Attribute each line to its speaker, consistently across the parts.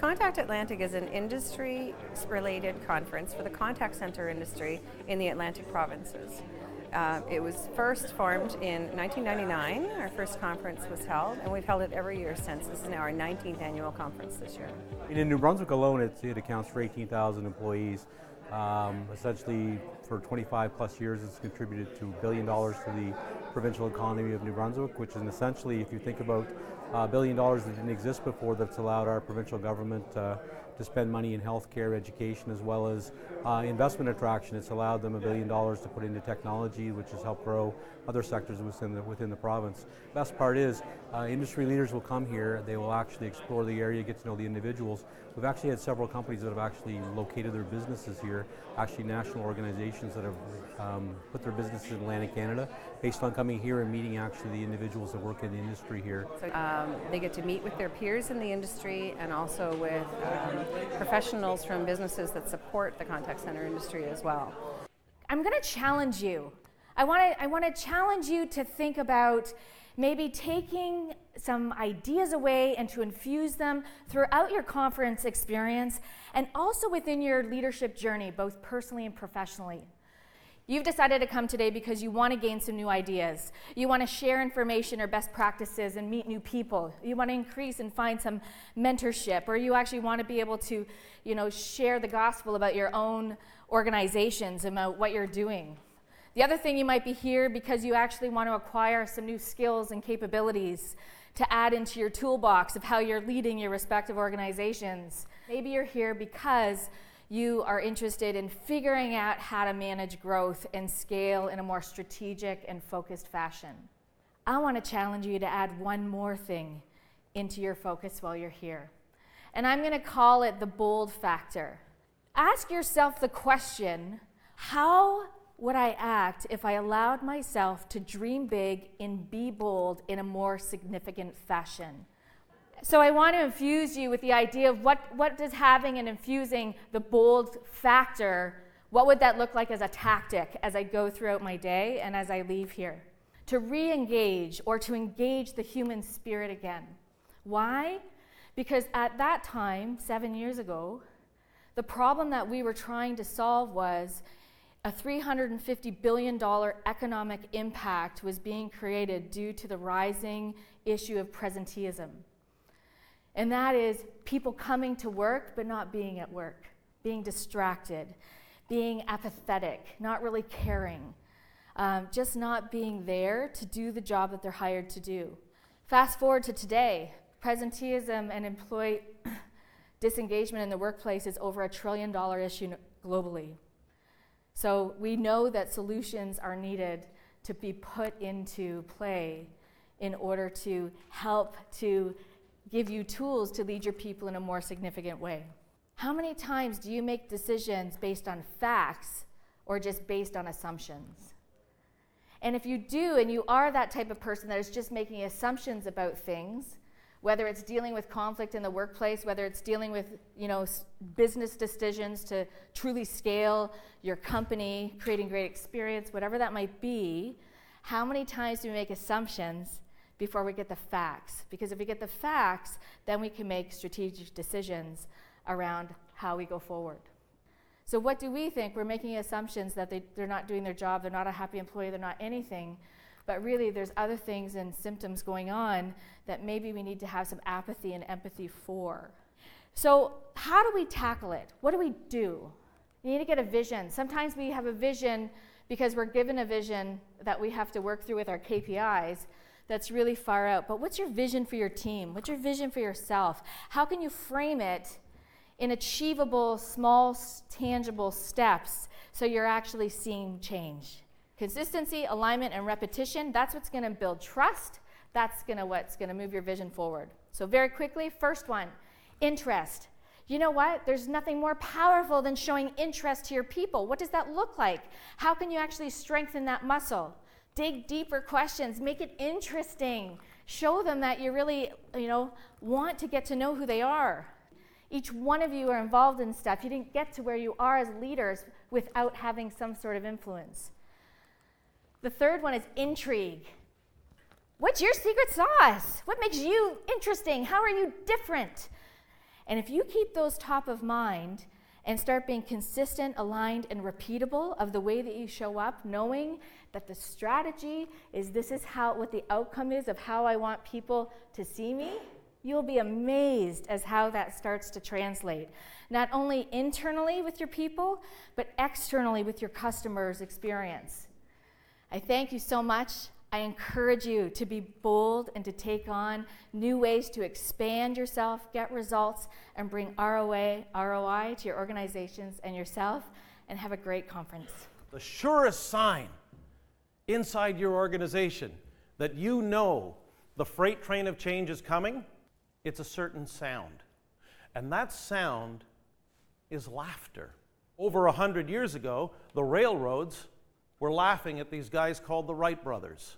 Speaker 1: Contact Atlantic is an industry-related conference for the contact center industry in the Atlantic provinces. It was first formed in 1999. Our first conference was held, and we've held it every year since. This is now our 19th annual conference this year.
Speaker 2: In New Brunswick alone, it accounts for 18,000 employees. Essentially, for 25 plus years, it's contributed to $1 billion to the provincial economy of New Brunswick, which is essentially, if you think about $1 billion that didn't exist before, that's allowed our provincial government to spend money in healthcare, education, as well as investment attraction. It's allowed them $1 billion to put into technology, which has helped grow other sectors within the province. Best part is, industry leaders will come here. They will actually explore the area, get to know the individuals. We've actually had several companies that have actually located their businesses here, actually national organizations that have put their businesses in Atlantic Canada, based on coming here and meeting actually the individuals that work in the industry here.
Speaker 1: So, they get to meet with their peers in the industry and also with professionals from businesses that support the contact center industry as well.
Speaker 3: I'm going to challenge you. I want to challenge you to think about maybe taking some ideas away and to infuse them throughout your conference experience and also within your leadership journey, both personally and professionally. You've decided to come today because you want to gain some new ideas. You want to share information or best practices and meet new people. You want to increase and find some mentorship, or you actually want to be able to, share the gospel about your own organizations, about what you're doing. The other thing, you might be here because you actually want to acquire some new skills and capabilities to add into your toolbox of how you're leading your respective organizations. Maybe you're here because you are interested in figuring out how to manage growth and scale in a more strategic and focused fashion. I want to challenge you to add one more thing into your focus while you're here. And I'm going to call it the bold factor. Ask yourself the question, how would I act if I allowed myself to dream big and be bold in a more significant fashion? So I want to infuse you with the idea of what does having and infusing the bold factor, what would that look like as a tactic as I go throughout my day and as I leave here? To re-engage or to engage the human spirit again. Why? Because at that time, 7 years ago, the problem that we were trying to solve was a $350 billion economic impact was being created due to the rising issue of presenteeism. And that is people coming to work but not being at work, being distracted, being apathetic, not really caring, just not being there to do the job that they're hired to do. Fast forward to today, presenteeism and employee disengagement in the workplace is over $1 trillion issue globally. So we know that solutions are needed to be put into play in order to help to give you tools to lead your people in a more significant way. How many times do you make decisions based on facts or just based on assumptions? And if you do, and you are that type of person that is just making assumptions about things, whether it's dealing with conflict in the workplace, whether it's dealing with, business decisions to truly scale your company, creating great experience, whatever that might be, how many times do we make assumptions before we get the facts? Because if we get the facts, then we can make strategic decisions around how we go forward. So what do we think? We're making assumptions that they're not doing their job, they're not a happy employee, they're not anything. But really, there's other things and symptoms going on that maybe we need to have some apathy and empathy for. So how do we tackle it? What do we do? You need to get a vision. Sometimes we have a vision because we're given a vision that we have to work through with our KPIs that's really far out. But what's your vision for your team? What's your vision for yourself? How can you frame it in achievable, small, tangible steps so you're actually seeing change? Consistency, alignment, and repetition, that's what's going to build trust. That's what's going to move your vision forward. So very quickly, first one, interest. You know what? There's nothing more powerful than showing interest to your people. What does that look like? How can you actually strengthen that muscle? Dig deeper questions. Make it interesting. Show them that you really, want to get to know who they are. Each one of you are involved in stuff. You didn't get to where you are as leaders without having some sort of influence. The third one is intrigue. What's your secret sauce? What makes you interesting? How are you different? And if you keep those top of mind and start being consistent, aligned, and repeatable of the way that you show up, knowing that the strategy is this is what the outcome is of how I want people to see me, you'll be amazed as how that starts to translate, not only internally with your people, but externally with your customers' experience. I thank you so much. I encourage you to be bold and to take on new ways to expand yourself, get results, and bring ROI to your organizations and yourself, and have a great conference.
Speaker 4: The surest sign inside your organization that you know the freight train of change is coming, it's a certain sound. And that sound is laughter. Over 100 years ago, the railroads were laughing at these guys called the Wright brothers.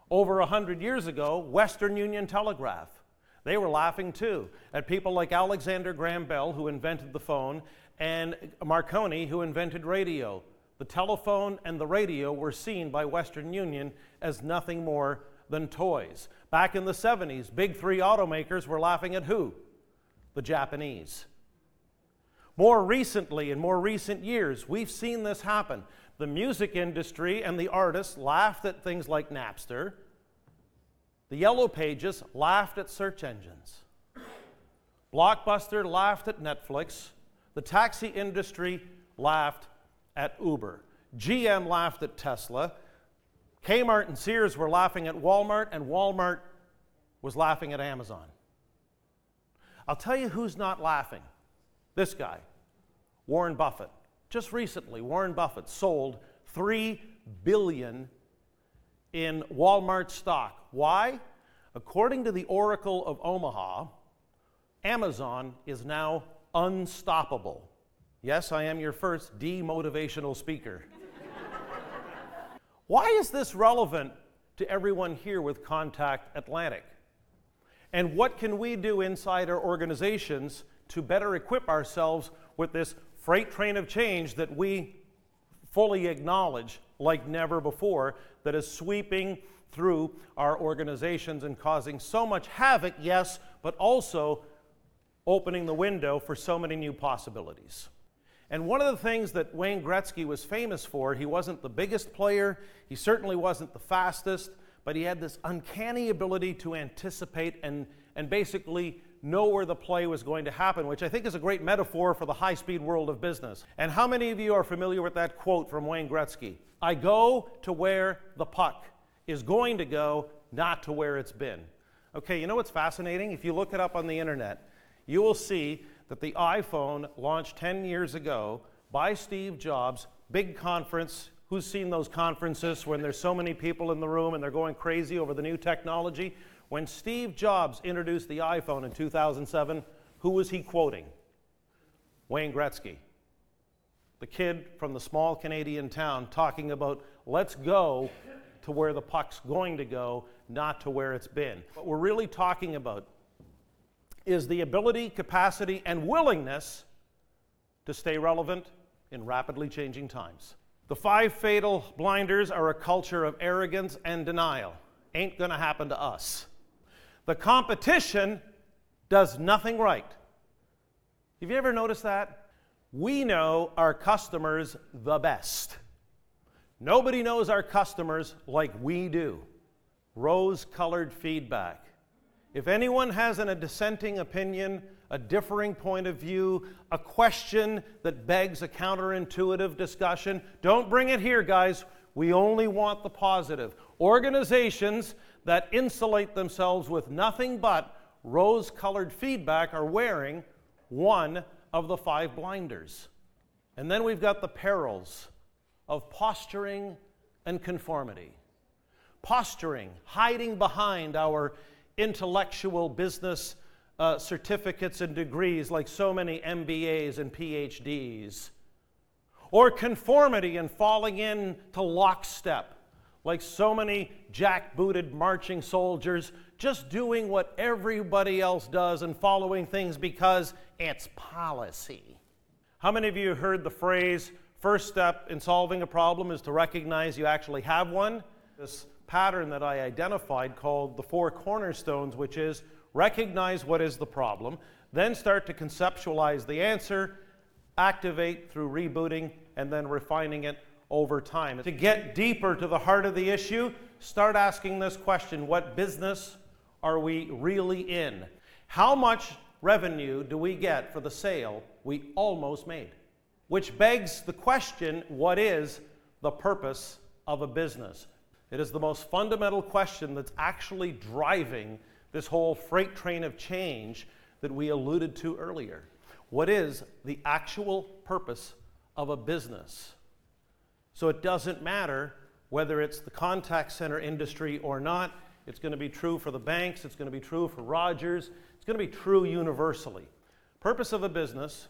Speaker 4: Over 100 years ago, Western Union Telegraph, they were laughing too at people like Alexander Graham Bell, who invented the phone, and Marconi, who invented radio. The telephone and the radio were seen by Western Union as nothing more than toys. Back in the 70s, big three automakers were laughing at who? The Japanese. More recently, in more recent years, we've seen this happen. The music industry and the artists laughed at things like Napster. The Yellow Pages laughed at search engines. Blockbuster laughed at Netflix. The taxi industry laughed at Uber. GM laughed at Tesla. Kmart and Sears were laughing at Walmart, and Walmart was laughing at Amazon. I'll tell you who's not laughing. This guy, Warren Buffett. Just recently, Warren Buffett sold $3 billion in Walmart stock. Why? According to the Oracle of Omaha, Amazon is now unstoppable. Yes, I am your first demotivational speaker. Why is this relevant to everyone here with Contact Atlantic? And what can we do inside our organizations to better equip ourselves with this freight train of change that we fully acknowledge like never before, that is sweeping through our organizations and causing so much havoc, yes, but also opening the window for so many new possibilities. And one of the things that Wayne Gretzky was famous for, he wasn't the biggest player, he certainly wasn't the fastest, but he had this uncanny ability to anticipate and basically know where the play was going to happen, which I think is a great metaphor for the high-speed world of business. And how many of you are familiar with that quote from Wayne Gretzky? I go to where the puck is going to go, not to where it's been. Okay, you know what's fascinating? If you look it up on the internet, you will see that the iPhone launched 10 years ago by Steve Jobs, big conference. Who's seen those conferences when there's so many people in the room and they're going crazy over the new technology? When Steve Jobs introduced the iPhone in 2007, who was he quoting? Wayne Gretzky, the kid from the small Canadian town, talking about let's go to where the puck's going to go, not to where it's been. What we're really talking about is the ability, capacity, and willingness to stay relevant in rapidly changing times. The 5 fatal blinders are a culture of arrogance and denial. Ain't gonna happen to us. The competition does nothing right. Have you ever noticed that? We know our customers the best. Nobody knows our customers like we do. Rose-colored feedback. If anyone has a dissenting opinion, a differing point of view, a question that begs a counterintuitive discussion, don't bring it here, guys. We only want the positive. Organizations that insulate themselves with nothing but rose-colored feedback are wearing one of the 5 blinders. And then we've got the perils of posturing and conformity. Posturing, hiding behind our intellectual business certificates and degrees like so many MBAs and PhDs. Or conformity and falling into lockstep like so many jack-booted marching soldiers, just doing what everybody else does and following things because it's policy. How many of you heard the phrase, first step in solving a problem is to recognize you actually have one? This pattern that I identified called the 4 cornerstones, which is recognize what is the problem, Then start to conceptualize the answer, activate through rebooting, and then refining it over time. To get deeper to the heart of the issue, start asking this question: what business are we really in? How much revenue do we get for the sale we almost made? Which begs the question, what is the purpose of a business? It is the most fundamental question that's actually driving this whole freight train of change that we alluded to earlier. What is the actual purpose of a business? So it doesn't matter whether it's the contact center industry or not. It's going to be true for the banks. It's going to be true for Rogers. It's going to be true universally. Purpose of a business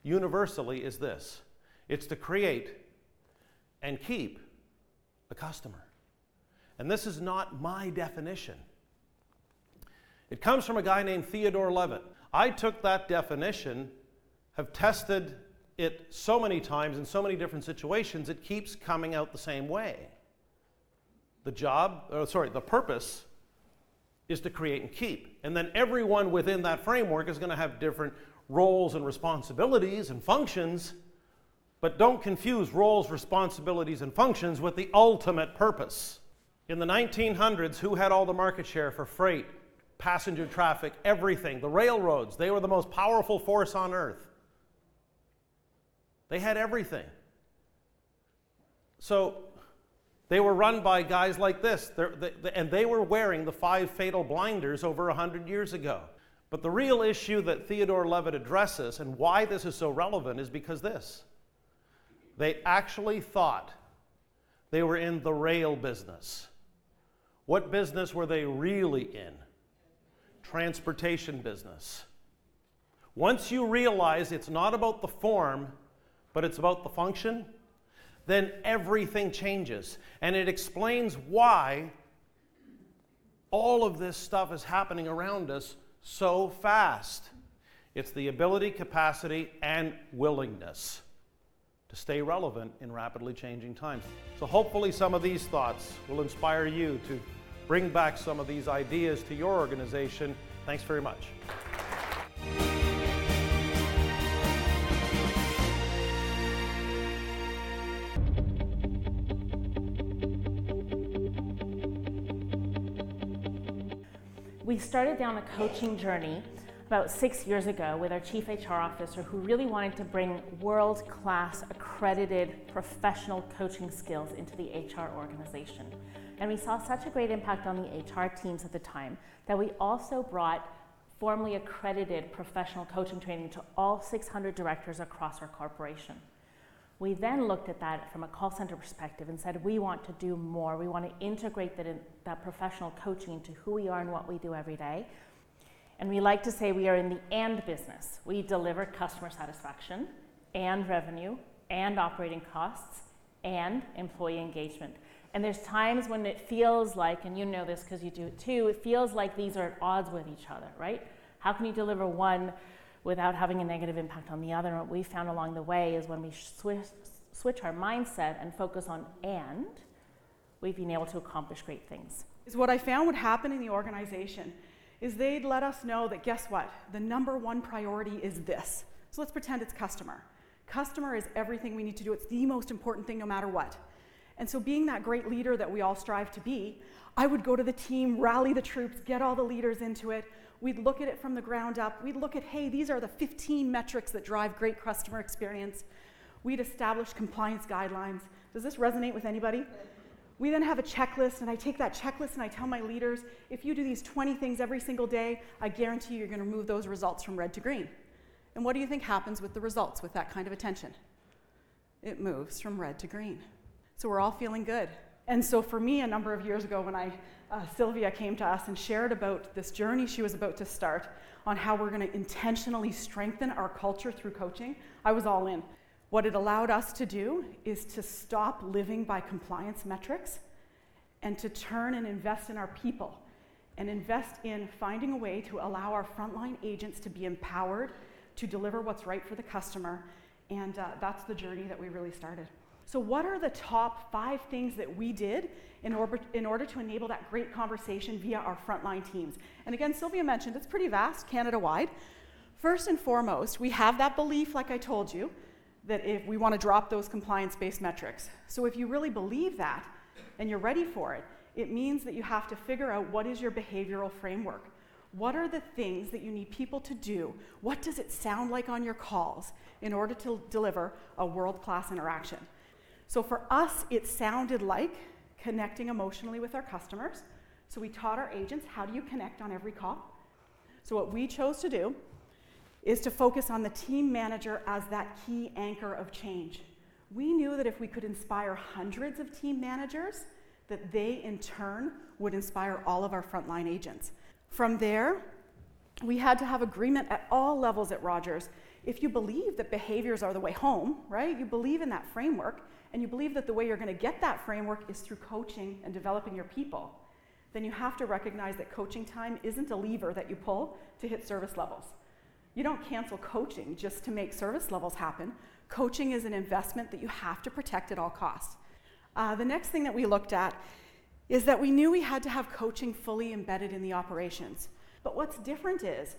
Speaker 4: universally is this: it's to create and keep a customer. And this is not my definition. It comes from a guy named Theodore Levitt. I took that definition, have tested it so many times in so many different situations, it keeps coming out the same way. The purpose is to create and keep. And then everyone within that framework is going to have different roles and responsibilities and functions, but don't confuse roles, responsibilities, and functions with the ultimate purpose. In the 1900s, who had all the market share for freight, passenger traffic, everything? The railroads. They were the most powerful force on earth. They had everything. So they were run by guys like this, and they were wearing the 5 fatal blinders over 100 years ago. But the real issue that Theodore Levitt addresses, and why this is so relevant, is because this. They actually thought they were in the rail business. What business were they really in? Transportation business. Once you realize it's not about the form, but it's about the function, then everything changes. And it explains why all of this stuff is happening around us so fast. It's the ability, capacity, and willingness to stay relevant in rapidly changing times. So hopefully some of these thoughts will inspire you to bring back some of these ideas to your organization. Thanks very much.
Speaker 3: We started down a coaching journey about 6 years ago with our Chief HR Officer, who really wanted to bring world-class accredited professional coaching skills into the HR organization. And we saw such a great impact on the HR teams at the time that we also brought formally accredited professional coaching training to all 600 directors across our corporation. We then looked at that from a call center perspective and said, we want to do more. We want to integrate that professional coaching into who we are and what we do every day. And we like to say we are in the and business. We deliver customer satisfaction and revenue and operating costs and employee engagement. And there's times when it feels like, and you know this because you do it too, it feels like these are at odds with each other, right? How can you deliver one without having a negative impact on the other? And what we found along the way is when we switch our mindset and focus on and, we've been able to accomplish great things.
Speaker 5: What I found would happen in the organization is they'd let us know that, guess what? The number one priority is this. So let's pretend it's customer. Customer is everything we need to do. It's the most important thing no matter what. And so being that great leader that we all strive to be, I would go to the team, rally the troops, get all the leaders into it. We'd look at it from the ground up. We'd look at, hey, these are the 15 metrics that drive great customer experience. We'd establish compliance guidelines. Does this resonate with anybody? We then have a checklist, and I take that checklist and I tell my leaders, if you do these 20 things every single day, I guarantee you're going to move those results from red to green. And what do you think happens with the results with that kind of attention? It moves from red to green. So we're all feeling good. And so for me, a number of years ago when Sylvia came to us and shared about this journey she was about to start on how we're going to intentionally strengthen our culture through coaching, I was all in. What it allowed us to do is to stop living by compliance metrics and to turn and invest in our people and invest in finding a way to allow our frontline agents to be empowered to deliver what's right for the customer. And that's the journey that we really started. So what are the top 5 things that we did in order to enable that great conversation via our frontline teams? And again, Sylvia mentioned it's pretty vast, Canada-wide, First and foremost, we have that belief, like I told you, that if we want to drop those compliance-based metrics. So if you really believe that and you're ready for it, it means that you have to figure out what is your behavioral framework. What are the things that you need people to do? What does it sound like on your calls in order to deliver a world-class interaction? So for us, it sounded like connecting emotionally with our customers. So we taught our agents, how do you connect on every call? So what we chose to do is to focus on the team manager as that key anchor of change. We knew that if we could inspire hundreds of team managers, that they in turn would inspire all of our frontline agents. From there, we had to have agreement at all levels at Rogers. If you believe that behaviors are the way home, right? You believe in that framework, and you believe that the way you're going to get that framework is through coaching and developing your people, then you have to recognize that coaching time isn't a lever that you pull to hit service levels. You don't cancel coaching just to make service levels happen. Coaching is an investment that you have to protect at all costs. The next thing that we looked at is that we knew we had to have coaching fully embedded in the operations. But what's different is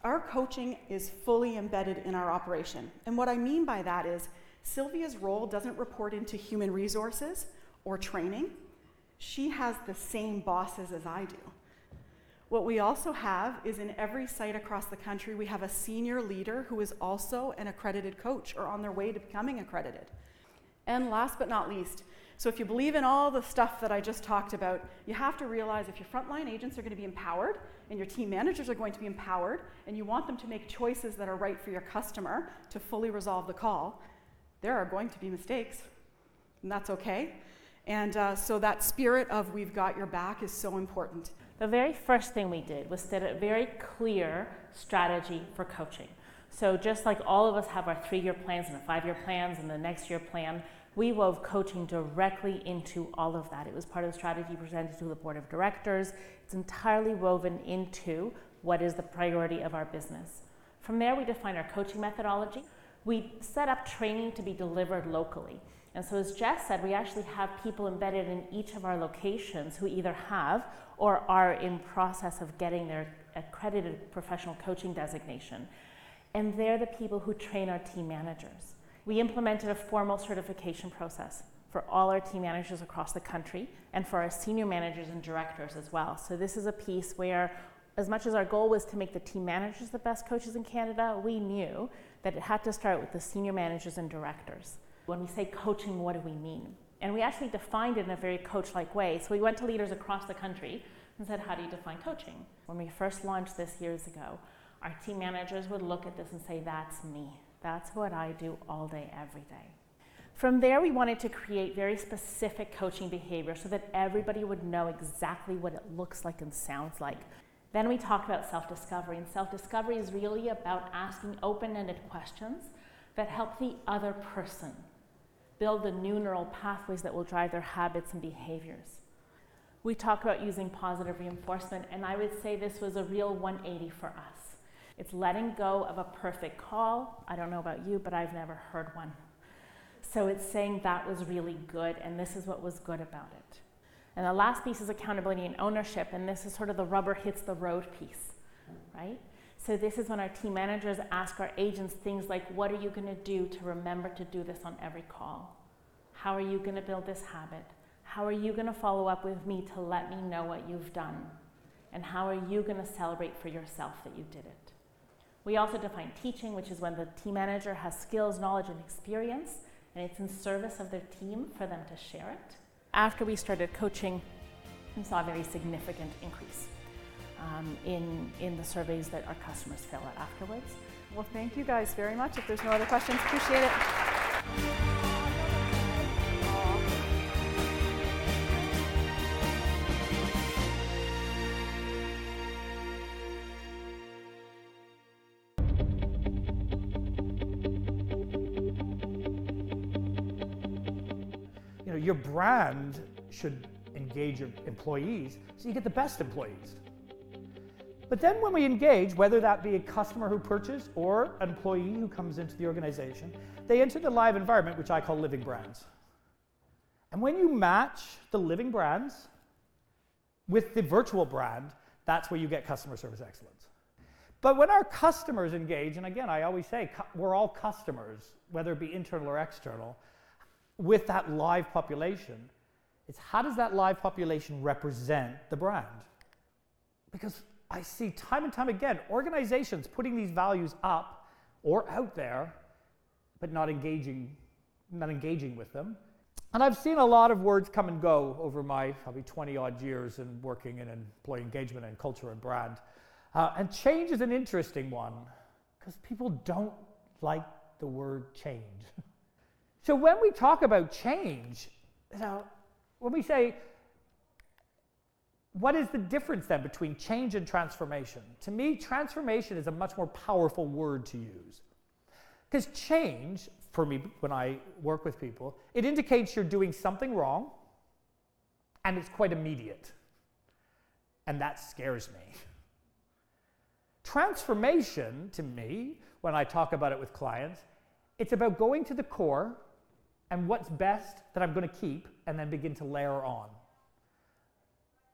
Speaker 5: our coaching is fully embedded in our operation. And what I mean by that is Sylvia's role doesn't report into human resources or training. She has the same bosses as I do. What we also have is in every site across the country, we have a senior leader who is also an accredited coach or on their way to becoming accredited. And last but not least, so if you believe in all the stuff that I just talked about, you have to realize if your frontline agents are going to be empowered and your team managers are going to be empowered and you want them to make choices that are right for your customer to fully resolve the call, there are going to be mistakes, and that's okay. And so that spirit of we've got your back is so important.
Speaker 6: The very first thing we did was set a very clear strategy for coaching. So just like all of us have our 3-year plans and our 5-year plans and the next year plan, we wove coaching directly into all of that. It was part of the strategy presented to the board of directors. It's entirely woven into what is the priority of our business. From there, we define our coaching methodology. We set up training to be delivered locally. And so as Jess said, we actually have people embedded in each of our locations who either have or are in process of getting their accredited professional coaching designation. And they're the people who train our team managers. We implemented a formal certification process for all our team managers across the country and for our senior managers and directors as well. So this is a piece where, as much as our goal was to make the team managers the best coaches in Canada, we knew that it had to start with the senior managers and directors. When we say coaching, what do we mean? And we actually defined it in a very coach-like way. So we went to leaders across the country and said, how do you define coaching? When we first launched this years ago, our team managers would look at this and say, that's me. That's what I do all day, every day. From there, we wanted to create very specific coaching behavior so that everybody would know exactly what it looks like and sounds like. Then we talked about self-discovery, and self-discovery is really about asking open-ended questions that help the other person build the new neural pathways that will drive their habits and behaviors. We talked about using positive reinforcement, and I would say this was a real 180 for us. It's letting go of a perfect call. I don't know about you, but I've never heard one. So it's saying that was really good, and this is what was good about it. And the last piece is accountability and ownership, and this is sort of the rubber hits the road piece, right? So this is when our team managers ask our agents things like, what are you going to do to remember to do this on every call? How are you going to build this habit? How are you going to follow up with me to let me know what you've done? And how are you going to celebrate for yourself that you did it? We also define teaching, which is when the team manager has skills, knowledge, and experience, and it's in service of their team for them to share it. After we started coaching, we saw a very significant increase in the surveys that our customers fill out afterwards.
Speaker 5: Well, thank you guys very much. If there's no other questions, appreciate it.
Speaker 7: You know, your brand should engage your employees so you get the best employees. But then when we engage, whether that be a customer who purchased or an employee who comes into the organization, they enter the live environment, which I call living brands. And when you match the living brands with the virtual brand, that's where you get customer service excellence. But when our customers engage, and again, I always say we're all customers, whether it be internal or external, with that live population, it's how does that live population represent the brand? Because I see time and time again, organizations putting these values up or out there, but not engaging with them. And I've seen a lot of words come and go over my probably 20 odd years in working in employee engagement and culture and brand. And change is an interesting one because people don't like the word change. So when we talk about change, when we say, what is the difference then between change and transformation? To me, transformation is a much more powerful word to use. Because change, for me, when I work with people, it indicates you're doing something wrong, and it's quite immediate. And that scares me. Transformation, to me, when I talk about it with clients, it's about going to the core and what's best that I'm going to keep, and then begin to layer on.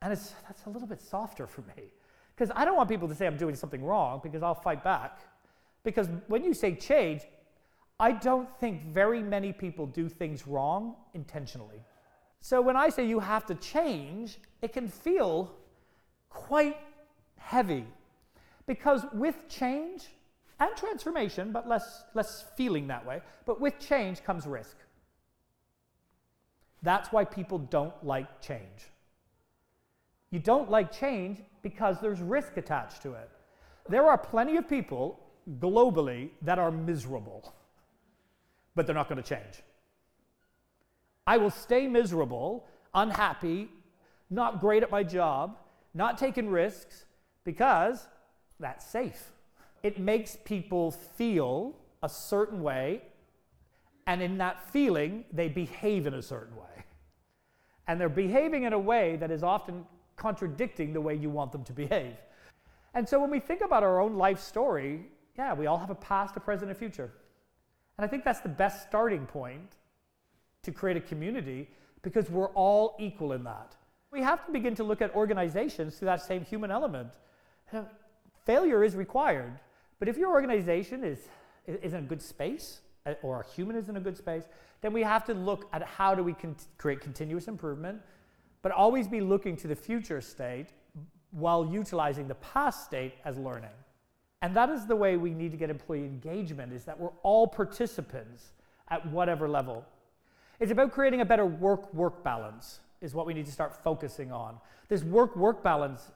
Speaker 7: And that's a little bit softer for me. Because I don't want people to say I'm doing something wrong, because I'll fight back. Because when you say change, I don't think very many people do things wrong intentionally. So when I say you have to change, it can feel quite heavy. Because with change and transformation, but less feeling that way, but with change comes risk. That's why people don't like change. You don't like change because there's risk attached to it. There are plenty of people globally that are miserable, but they're not going to change. I will stay miserable, unhappy, not great at my job, not taking risks, because that's safe. It makes people feel a certain way, and in that feeling, they behave in a certain way. And they're behaving in a way that is often contradicting the way you want them to behave. And so when we think about our own life story, yeah, we all have a past, a present, and a future. And I think that's the best starting point to create a community, because we're all equal in that. We have to begin to look at organizations through that same human element. Failure is required, but if your organization is in a good space, or a human is in a good space, then we have to look at how do we create continuous improvement, but always be looking to the future state while utilizing the past state as learning. And that is the way we need to get employee engagement, is that we're all participants at whatever level. It's about creating a better work-work balance is what we need to start focusing on. This work-work balance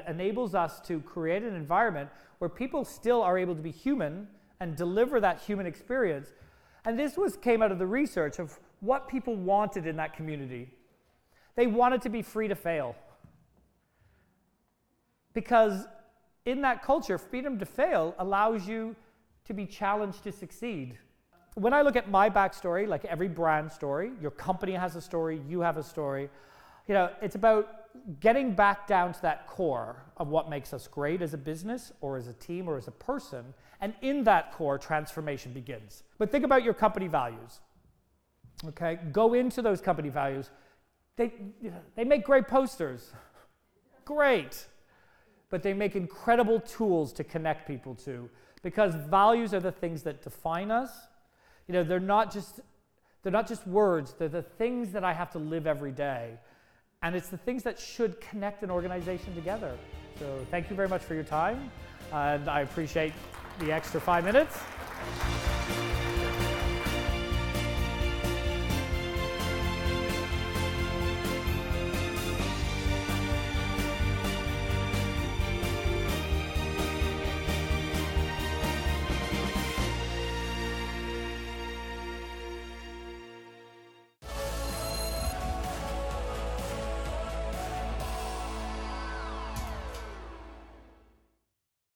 Speaker 7: enables us to create an environment where people still are able to be human and deliver that human experience. And this came out of the research of what people wanted in that community. They wanted to be free to fail. Because in that culture, freedom to fail allows you to be challenged to succeed. When I look at my backstory, like every brand story, your company has a story, you have a story, it's about getting back down to that core of what makes us great as a business or as a team or as a person, and in that core, transformation begins. But think about your company values, okay? Go into those company values. They make great posters, great, but they make incredible tools to connect people to, because values are the things that define us. They're not just words, they're the things that I have to live every day. And it's the things that should connect an organization together. So thank you very much for your time, and I appreciate the extra 5 minutes.